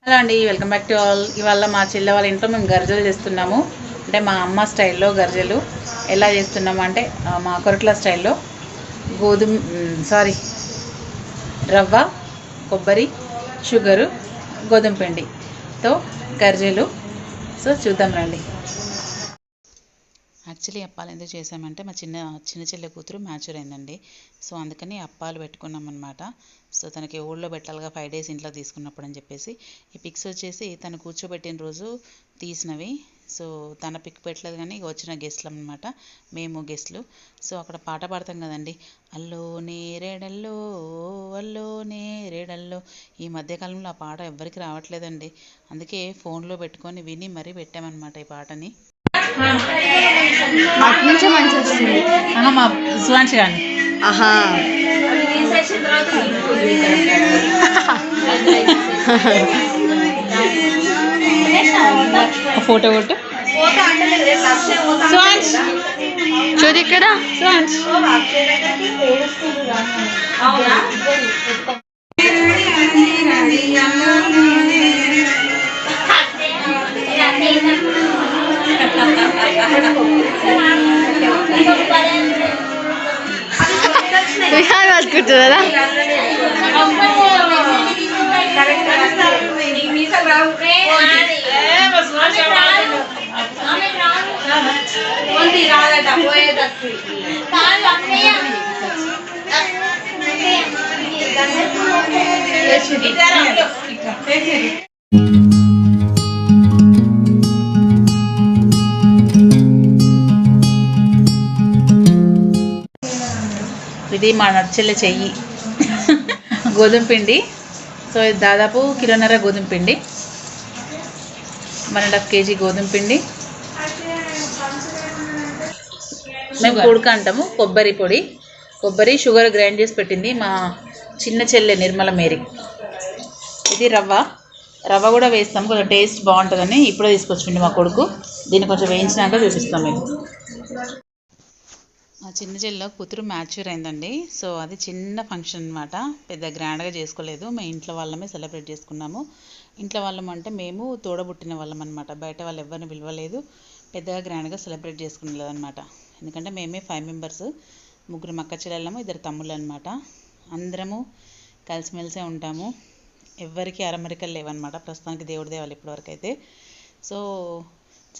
Hello అండి, welcome back to all. ఇవాళ మా చెల్లె వాళ్ళ ఇంట్లో మేము గర్జలు చేస్తున్నాము. అంటే మా అమ్మ స్టైల్లో గర్జలు ఎలా చేస్తున్నాము అంటే మా కొరట్ల స్టైల్లో రవ్వ, కొబ్బరి, షుగరు, గోధుమ పిండితో గర్జలు. సో చూద్దాం రండి. యాక్చువల్లీ అప్పాలు ఎందుకు చేసామంటే మా చిన్న చెల్లె కూతురు మ్యాచ్యూర్ అయిందండి. సో అందుకని అప్పాలు పెట్టుకున్నాం అనమాట. సో తనకి ఊళ్ళో పెట్టాలిగా 5 days ఇంట్లో తీసుకున్నప్పుడు అని చెప్పేసి. ఈ పిక్స్ వచ్చేసి తను కూర్చోబెట్టిన రోజు తీసినవి. సో తన పిక్ పెట్టలేదు కానీ వచ్చిన గెస్ట్లు అనమాట, మేము గెస్ట్లు. సో అక్కడ పాట పాడతాం కదండి, అల్లో నేరేడల్లో అల్లో నేరేడల్లో. ఈ మధ్యకాలంలో ఆ పాట ఎవ్వరికి రావట్లేదండి. అందుకే ఫోన్లో పెట్టుకొని విని మరీ పెట్టామన్నమాట ఈ పాటని. అట్నుంచే మంచి వస్తుంది. మా సువాంశి కానీ ఆహా ఫోటో కొట్టు సువాంశ్. చూడు ఇక్కడ సువాంశ్. విహార్ పట్టుకుంటున్నారా? ఇది మా నచ్చలే చెయ్యి గోధుమ పిండి. సో ఇది దాదాపు 1.5 కిలో గోధుమ పిండి, 1.5 kg గోధుమ పిండి. మేము కుడక అంటాము. కొబ్బరి పొడి, కొబ్బరి, షుగర్ గ్రైండ్ చేసి పెట్టింది మా చిన్న చెల్లె నిర్మల మేరీ. ఇది రవ్వ కూడా వేస్తాము, కొంచెం టేస్ట్ బాగుంటుందని ఇప్పుడే తీసుకొచ్చింది మా కొడుకు. దీన్ని కొంచెం వేయించినాక చూపిస్తాం మేము. మా చిన్న చెల్లెలో కూతురు మ్యాచ్యూర్ అయిందండి. సో అది చిన్న ఫంక్షన్ అనమాట, పెద్ద గ్రాండ్గా చేసుకోలేదు. మేము ఇంట్లో వాళ్ళమే సెలబ్రేట్ చేసుకున్నాము. ఇంట్లో వాళ్ళం అంటే మేము తోడబుట్టిన వాళ్ళం అనమాట, బయట వాళ్ళు ఎవరిని పిలవలేదు, పెద్దగా గ్రాండ్గా సెలబ్రేట్ చేసుకునేది అనమాట. ఎందుకంటే మేమే 5 members, 3 అక్క చెల్లెళ్ళము, 2 తమ్ముళ్ళు అనమాట. అందరము కలిసిమెలిసే ఉంటాము, ఎవరికి అరమరికలు లేవన్నమాట ప్రస్తుతానికి, దేవుడి దేవాలి ఇప్పటివరకు అయితే. సో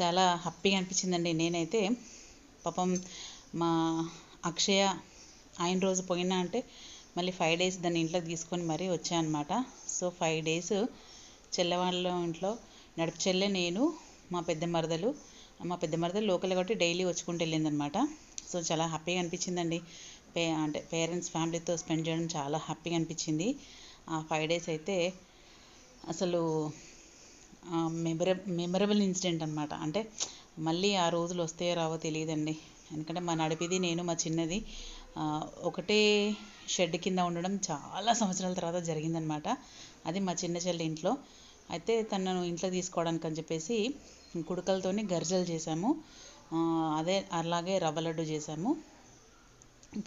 చాలా హ్యాపీగా అనిపించిందండి. నేనైతే పాపం మా అక్షయ ఆయన రోజు పోయినా అంటే మళ్ళీ 5 days దాన్ని ఇంట్లోకి తీసుకొని మరీ వచ్చాయన్నమాట. సో 5 days చెల్లెవాళ్ళ ఇంట్లో నడుపు చెల్లె, నేను, మా పెద్ద మరదలు లోకల్ కాబట్టి డైలీ వచ్చుకుంటూ వెళ్ళిందనమాట. సో చాలా హ్యాపీగా అనిపించిందండి. అంటే పేరెంట్స్ ఫ్యామిలీతో స్పెండ్ చేయడం చాలా హ్యాపీగా అనిపించింది. ఆ 5 days అయితే అసలు మెమరబుల్ ఇన్సిడెంట్ అనమాట. అంటే మళ్ళీ ఆ రోజులు వస్తాయో రావో తెలియదండి. ఎందుకంటే మా నడిపిది, నేను, మా చిన్నది ఒకటే షెడ్ కింద ఉండడం చాలా సంవత్సరాల తర్వాత జరిగిందనమాట. అది మా చిన్న చెల్లి ఇంట్లో. అయితే తనను ఇంట్లో తీసుకోవడానికి అని చెప్పేసి కుడకలతోని గర్జలు చేసాము. అలాగే రవ్వ లడ్డు చేసాము,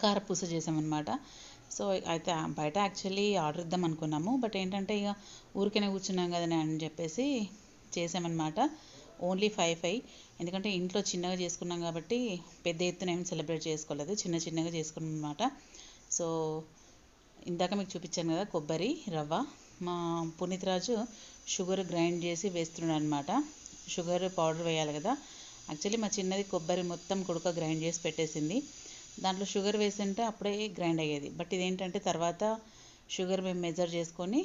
కారపూస చేసామన్నమాట. సో అయితే బయట యాక్చువల్లీ ఆర్డర్ ఇద్దాం అనుకున్నాము, బట్ ఏంటంటే ఇక ఊరికనే కూర్చున్నాం కదని అని చెప్పేసి చేసామన్నమాట. ఓన్లీ 5 ఎందుకంటే ఇంట్లో చిన్నగా చేసుకున్నాం కాబట్టి పెద్ద ఎత్తున ఏమి సెలబ్రేట్ చేసుకోలేదు, చిన్నగా చేసుకున్నాం అనమాట. సో ఇందాక మీకు చూపించాను కదా, కొబ్బరి, రవ్వ. మా పునీత్ రాజు షుగర్ గ్రైండ్ చేసి వేస్తున్నాడు అనమాట. షుగర్ పౌడర్ వేయాలి కదా. యాక్చువల్లీ మా చిన్నది కొబ్బరి మొత్తం కుడక గ్రైండ్ చేసి పెట్టేసింది, దాంట్లో షుగర్ వేసింటే అప్పుడే గ్రైండ్ అయ్యేది. బట్ ఇదేంటంటే తర్వాత షుగర్ మేము మెజర్ చేసుకొని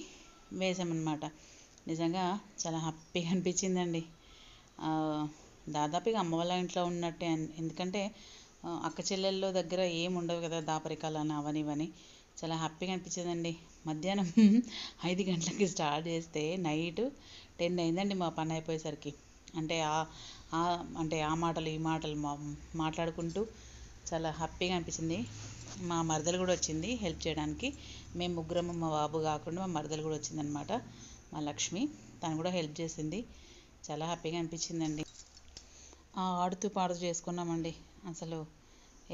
వేసామన్నమాట. నిజంగా చాలా హ్యాపీగా అనిపించిందండి. దాదాపుగా అమ్మ వాళ్ళ ఇంట్లో ఉన్నట్టే. ఎందుకంటే అక్క చెల్లెళ్ళ దగ్గర ఏమి ఉండవు కదా, దాపరికాలని అవని ఇవని. చాలా హ్యాపీగా అనిపించిందండి. మధ్యాహ్నం 5 గంటలకి స్టార్ట్ చేస్తే నైట్ 10 అయిందండి మా పని అయిపోయేసరికి. అంటే ఆ మాటలు ఈ మాటలు మాట్లాడుకుంటూ చాలా హ్యాపీగా అనిపించింది. మా మరదలు కూడా వచ్చింది హెల్ప్ చేయడానికి. మేము ముగ్గురము, మా బాబు కాకుండా మా మరదలు కూడా వచ్చిందనమాట, మా లక్ష్మి. తను కూడా హెల్ప్ చేసింది. చాలా హ్యాపీగా అనిపించిందండి. ఆడుతూ పాడుతూ చేసుకున్నామండి. అసలు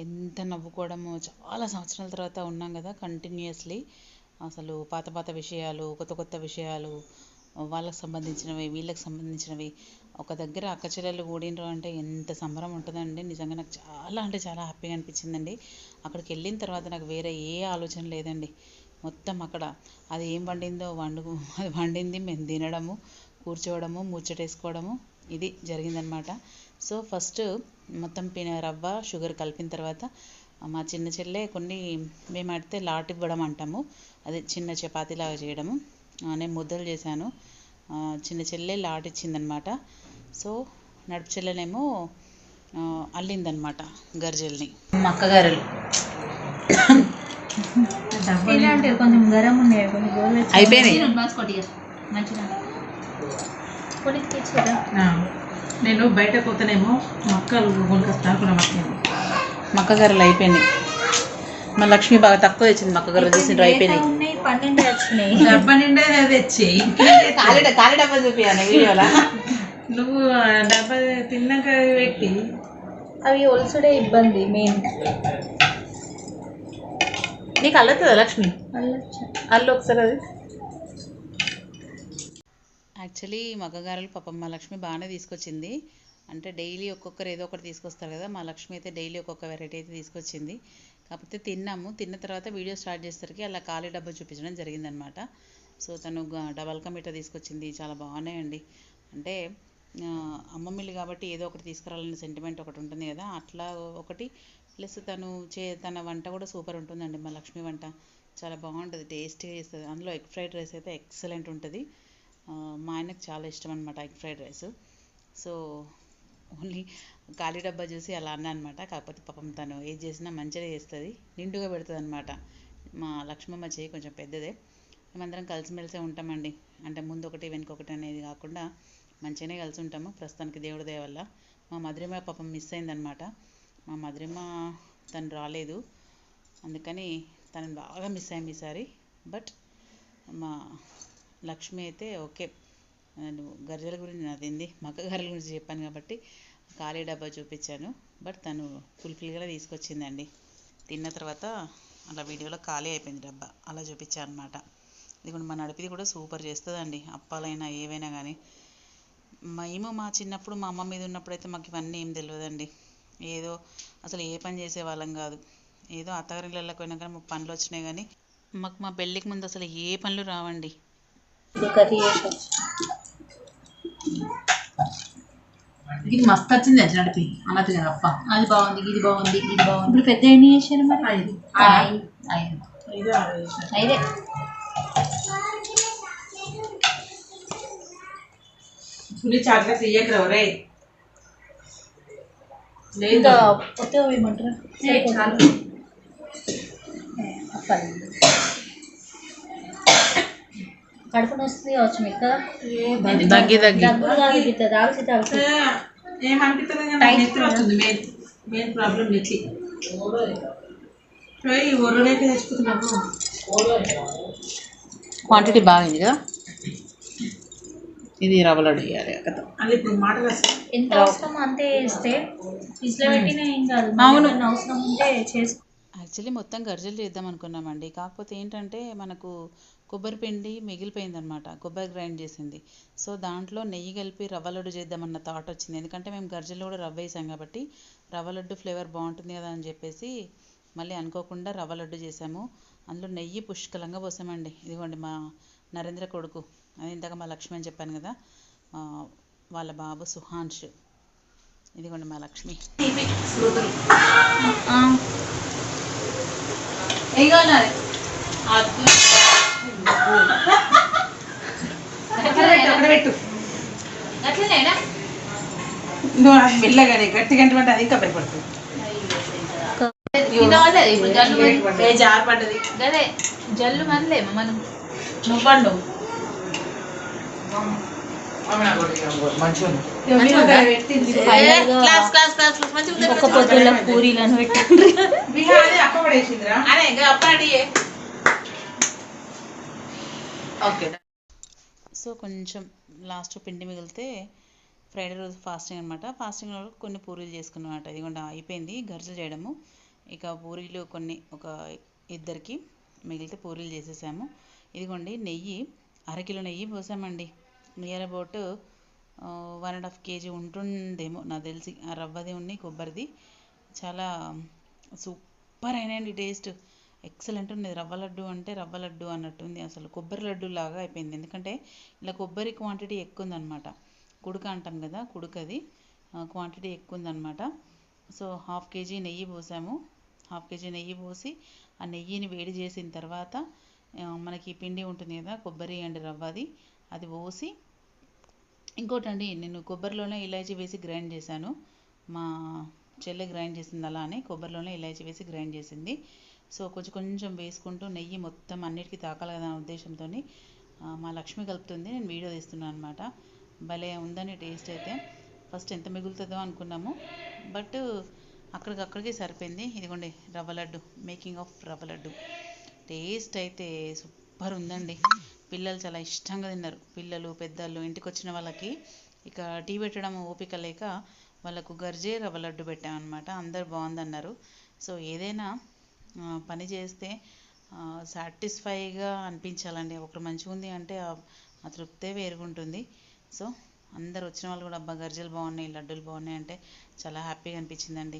ఎంత నవ్వుకోవడము. చాలా సంవత్సరాల తర్వాత ఉన్నాం కదా కంటిన్యూస్లీ. అసలు పాత విషయాలు, కొత్త విషయాలు, వాళ్ళకి సంబంధించినవి వీళ్ళకి సంబంధించినవి ఒక దగ్గర అక్క చెల్లెళ్ళు కూడినరు అంటే ఎంత సంబరం ఉంటుందండి. నిజంగా నాకు చాలా అంటే చాలా హ్యాపీగా అనిపించిందండి. అక్కడికి వెళ్ళిన తర్వాత నాకు వేరే ఏ ఆలోచన లేదండి. మొత్తం అక్కడ అది ఏం వండిందో అది వండింది మేము తినడము, కూర్చోవడము, ముచ్చటేసుకోవడము ఇది జరిగిందనమాట. సో ఫస్ట్ మొత్తం రవ్వ షుగర్ కలిపిన తర్వాత మా చిన్న చెల్లె కొన్ని మేము అడితే లాట్ ఇవ్వడం అంటాము, అదే చిన్న చపాతీలాగా చేయడము. నేను ముద్దలు చేశాను, చిన్న చెల్లె లాట్ ఇచ్చిందనమాట. సో నడుపు చెల్లెనేమో అల్లిందనమాట గర్జల్ని. మక్కగారెలు కొంచెం గరం ఉన్నాయి, అయిపోయినాయి. నేను బయట పోతానేమో మక్కలు కొనుకొస్తాను. మక్కగారెలు అయిపోయినాయి. మా లక్ష్మి బాగా తక్కువ తెచ్చింది మక్కగారెలు, చూసిండ్రు అయిపోయినాయి. 12 వచ్చినాయి. డబ్బా నిండా తెచ్చి ఖాళీ డబ్బా చూపియాలి వీడియోలా. నువ్వు డబ్బా తిన్నాక పెట్టి అవి ఒలుసుడే ఇబ్బంది మెయిన్. నీకు అల్లుతుందా లక్ష్మి? అల్లు ఒకసారి అది. యాక్చువల్లీ మగ్గగారెలు పాపం మా లక్ష్మి బాగానే తీసుకొచ్చింది. అంటే డైలీ ఒక్కొక్కరు ఏదో ఒకటి తీసుకొస్తారు కదా, మా లక్ష్మి అయితే డైలీ ఒక్కొక్క వెరైటీ అయితే తీసుకొచ్చింది. కాకపోతే తిన్నాము, తిన్న తర్వాత వీడియో స్టార్ట్ చేసేసరికి అలా ఖాళీ డబ్బా చూపించడం జరిగిందనమాట. సో తను డబల్ కా మీఠా తీసుకొచ్చింది, చాలా బాగున్నాయండి. అంటే అమ్మమ్మిల్లు కాబట్టి ఏదో ఒకటి తీసుకురావాలనే సెంటిమెంట్ ఒకటి ఉంటుంది కదా, అట్లా ఒకటి. ప్లస్ తన వంట కూడా సూపర్ ఉంటుందండి. మా లక్ష్మి వంట చాలా బాగుంటుంది, టేస్టీగా చేస్తుంది. అందులో ఎగ్ ఫ్రైడ్ రైస్ అయితే ఎక్సలెంట్ ఉంటుంది. మా ఆయనకు చాలా ఇష్టం అనమాట egg fried rice. So only ఖాళీ డబ్బా చూసి అలా అన్నా అనమాట. కాకపోతే పాపం తను ఏది చేసినా మంచిగా చేస్తుంది, నిండుగా పెడుతుంది అనమాట. మా లక్ష్మమ్మ చేయి కొంచెం పెద్దదే. మేమందరం కలిసిమెలిసే ఉంటామండి. అంటే ముందు ఒకటి వెనుకొకటి అనేది కాకుండా మంచిగానే కలిసి ఉంటాము ప్రస్తుతానికి, దేవుడి దయ వల్ల. మా మధురిమ పాపం మిస్ అయిందనమాట. మా మధురిమ తను రాలేదు, అందుకని తనని బాగా మిస్ అయ్యాము ఈసారి. బట్ మా లక్ష్మి అయితే ఓకే. గర్జల గురించి నాదింది, మగ్గగారెల గురించి చెప్పాను కాబట్టి ఖాళీ డబ్బా చూపించాను. బట్ తను ఫుల్ఫిల్గా తీసుకొచ్చిందండి. తిన్న తర్వాత అలా వీడియోలో ఖాళీ అయిపోయింది డబ్బా, అలా చూపించాను అనమాట. ఇది కూడా మా నడిపిది కూడా సూపర్ చేస్తుందండి, అప్పాలైనా ఏవైనా కానీ. మా చిన్నప్పుడు మా అమ్మ మీద ఉన్నప్పుడు అయితే మాకు ఇవన్నీ ఏం తెలియదండి. ఏదో అసలు ఏ పని చేసేవాళ్ళం కాదు. ఏదో అత్తగారిళ్ళకి పోయినా కానీ మాకు పనులు వచ్చినాయి, కానీ మాకు మా పెళ్ళికి ముందు అసలు ఏ పనులు రావండి. ఇది మస్తు వచ్చింది నడిపి అన్నది కదా అప్ప. అది బాగుంది, ఇది బాగుంది, ఇది బాగుంది. ఇప్పుడు పెద్ద ఎన్ని చేశారు మరి? 5 పులి చాట్ల తీయకరావు రే. ఇంకా కొత్తగా వేయమంటారా? కడుపుని వస్తుంది కావచ్చు మీకు కదా, ఏమనిపిస్తుంది మెయిన్ ప్రాబ్లం నెచ్చి ఒర్రలేక తెచ్చుకుంటున్నాము. క్వాంటిటీ బాగుంది కదా. ఇది రవ్వ లడ్డు వేయాలి కదా. అది ఇప్పుడు మాటలు ఎంత అవసరం అంతే వేస్తే ఫ్రిడ్జ్లో పెట్టినా ఏం కాదు. అవును, అవసరం ఉంటే చేసుకో. యాక్చువల్లీ మొత్తం గర్జలు చేద్దాం అనుకున్నామండి. కాకపోతే ఏంటంటే మనకు కొబ్బరి పిండి మిగిలిపోయిందనమాట, కొబ్బరి గ్రైండ్ చేసింది. సో దాంట్లో నెయ్యి కలిపి రవ్వ లడ్డు చేద్దామన్న థాట్ వచ్చింది. ఎందుకంటే మేము గర్జలు కూడా రవ్వ వేసాం కాబట్టి రవ్వ లడ్డు ఫ్లేవర్ బాగుంటుంది కదా అని చెప్పేసి మళ్ళీ అనుకోకుండా రవ్వ లడ్డు చేసాము. అందులో నెయ్యి పుష్కలంగా పోసామండి. ఇదిగోండి మా నరేంద్ర కొడుకు, అది ఇందాక మా లక్ష్మి అని చెప్పాను కదా, వాళ్ళ బాబు సుహాన్ష్. ఇదిగోండి మా లక్ష్మి. మెల్లగానే గట్టి గంట పడ్డ అది ఇంకా భయపడుతుంది. జారు పడ్డది జల్లు మనలే మనం నువ్వండు ఒక పొద్దుల పూరీలను పెట్టండి. సో కొంచెం లాస్ట్ పిండి మిగిలితే ఫ్రైడే రోజు ఫాస్టింగ్ అనమాట. ఫాస్టింగ్లో కొన్ని పూరీలు చేసుకున్నమాట. ఇదిగోండి అయిపోయింది గర్జలు చేయడము. ఇక పూరీలు కొన్ని ఒక ఇద్దరికి మిగిలితే పూరీలు చేసేసాము. ఇదిగోండి నెయ్యి 1/2 కిలో నెయ్యి పోసామండి. నియర్ అబౌట్ 1.5 kg ఉంటుందేమో నాకు తెలిసి. ఆ రవ్వది ఉన్ని కొబ్బరిది చాలా సూపర్ అయినాయండి. టేస్ట్ ఎక్సలెంట్ ఉంది. రవ్వ లడ్డు అంటే రవ్వ లడ్డు అన్నట్టుంది, అసలు కొబ్బరి లడ్డు లాగా అయిపోయింది. ఎందుకంటే ఇలా కొబ్బరి క్వాంటిటీ ఎక్కువ ఉందన్నమాట. కుడుక అంటాం కదా, కుడుకది క్వాంటిటీ ఎక్కువ ఉందన్నమాట. సో 1/2 kg నెయ్యి పోసాము. 1/2 kg నెయ్యి పోసి ఆ నెయ్యిని వేడి చేసిన తర్వాత మనకి పిండి ఉంటుంది కదా కొబ్బరి అండ్ రవ్వది, అది పోసి ఇంకోటండి, నేను కొబ్బరిలోనే ఇలాచీ వేసి గ్రైండ్ చేశాను. మా చెల్లె గ్రైండ్ చేసింది అలానే, కొబ్బరిలోనే ఇలాచీ వేసి గ్రైండ్ చేసింది. సో కొంచెం కొంచెం వేసుకుంటూ నెయ్యి మొత్తం అన్నిటికీ తాకాలి కదా అనే ఉద్దేశంతో మా లక్ష్మి కలుపుతుంది, నేను వీడియో తీస్తున్నాను అనమాట. భలే ఉందని టేస్ట్ అయితే. ఫస్ట్ ఎంత మిగులుతుందో అనుకున్నాము, బట్ అక్కడికక్కడికి సరిపోయింది. ఇదిగోండి రవ్వ లడ్డు, మేకింగ్ ఆఫ్ రవ్వ లడ్డు. టేస్ట్ అయితే సూపర్ ఉందండి. పిల్లలు చాలా ఇష్టంగా తిన్నారు. పిల్లలు పెద్దలు ఇంటికి వచ్చిన వాళ్ళకి ఇక టీ పెట్టడం ఓపిక లేక వాళ్ళకు గర్జే రవ్వ లడ్డు పెట్టామన్నమాట. అందరు బాగుందన్నారు. సో ఏదైనా పని చేస్తే సాటిస్ఫైగా అనిపించాలండి. ఒకరు మంచిగా ఉంది అంటే ఆ తృప్తే వేరుగుంటుంది. సో అందరు వచ్చిన వాళ్ళు కూడా అబ్బా గర్జలు బాగున్నాయి, లడ్డూలు బాగున్నాయి అంటే చాలా హ్యాపీగా అనిపించిందండి.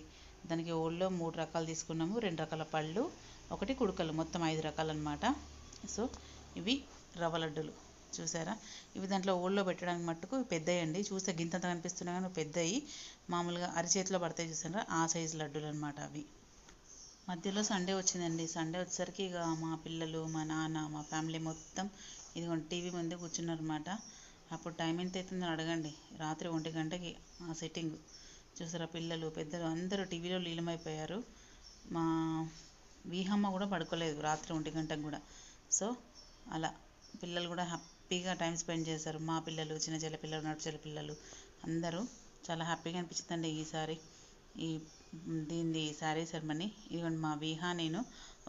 దానికి ఓళ్ళో 3 రకాలు తీసుకున్నాము, 2 రకాల పళ్ళు, 1 కుడుకలు, మొత్తం 5 రకాలు అనమాట. సో ఇవి రవ్వ లడ్డూలు చూసారా. ఇవి దాంట్లో ఓళ్ళో పెట్టడానికి మట్టుకు పెద్దవి అండి. చూస్తే గింతంత కనిపిస్తున్నాయి కానీ పెద్దవి, మామూలుగా అరిచేతిలో పడతాయి చూసారా, ఆ సైజు లడ్డూలు అనమాట అవి. మధ్యలో సండే వచ్చిందండి. సండే వచ్చేసరికి ఇక మా పిల్లలు, మా నాన్న, మా ఫ్యామిలీ మొత్తం ఇదిగోండి టీవీ ముందే కూర్చున్నారన్నమాట. అప్పుడు టైం ఎంత అవుతుందని అడగండి, రాత్రి 1 గంటకి ఆ సెట్టింగ్ చూసారా. పిల్లలు పెద్దలు అందరూ టీవీలో లీలమైపోయారు. మా వీహమ్మ కూడా పడుకోలేదు రాత్రి 1 గంటకు కూడా. సో అలా పిల్లలు కూడా హ్యాపీగా టైం స్పెండ్ చేశారు. మా పిల్లలు, చిన్న చెల్ల పిల్లలు, నడుపు చెల్ల పిల్లలు అందరూ చాలా హ్యాపీగా అనిపించిందండి ఈసారి ఈ దీనిది శారీ సెరమనీ. ఇదిగోండి మా విహా, నేను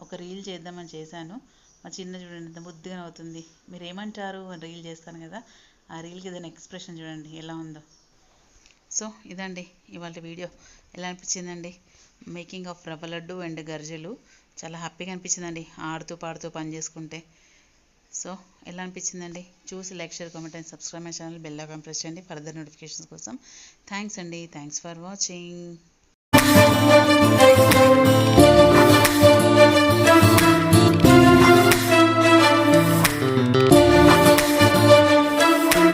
ఒక రీల్ చేద్దామని చేశాను. మా చిన్న చూడండి ఎంత ముద్దుగా అవుతుంది. మీరు ఏమంటారు అని రీల్ చేస్తాను కదా, ఆ రీల్కి ఏదైనా ఎక్స్ప్రెషన్ చూడండి ఎలా ఉందో. సో ఇదండి ఇవాళ వీడియో. ఎలా అనిపించిందండి మేకింగ్ ఆఫ్ రవ్వ లడ్డు అండ్ గర్జెలు. చాలా హ్యాపీగా అనిపించిందండి ఆడుతూ పాడుతూ పని చేసుకుంటే. సో ఎలా అనిపించిందండి చూసి like, share, comment and subscribe my channel. Bell icon press చేయండి ఫర్దర్ నోటిఫికేషన్స్ కోసం. థ్యాంక్స్ అండి. Thanks for watching.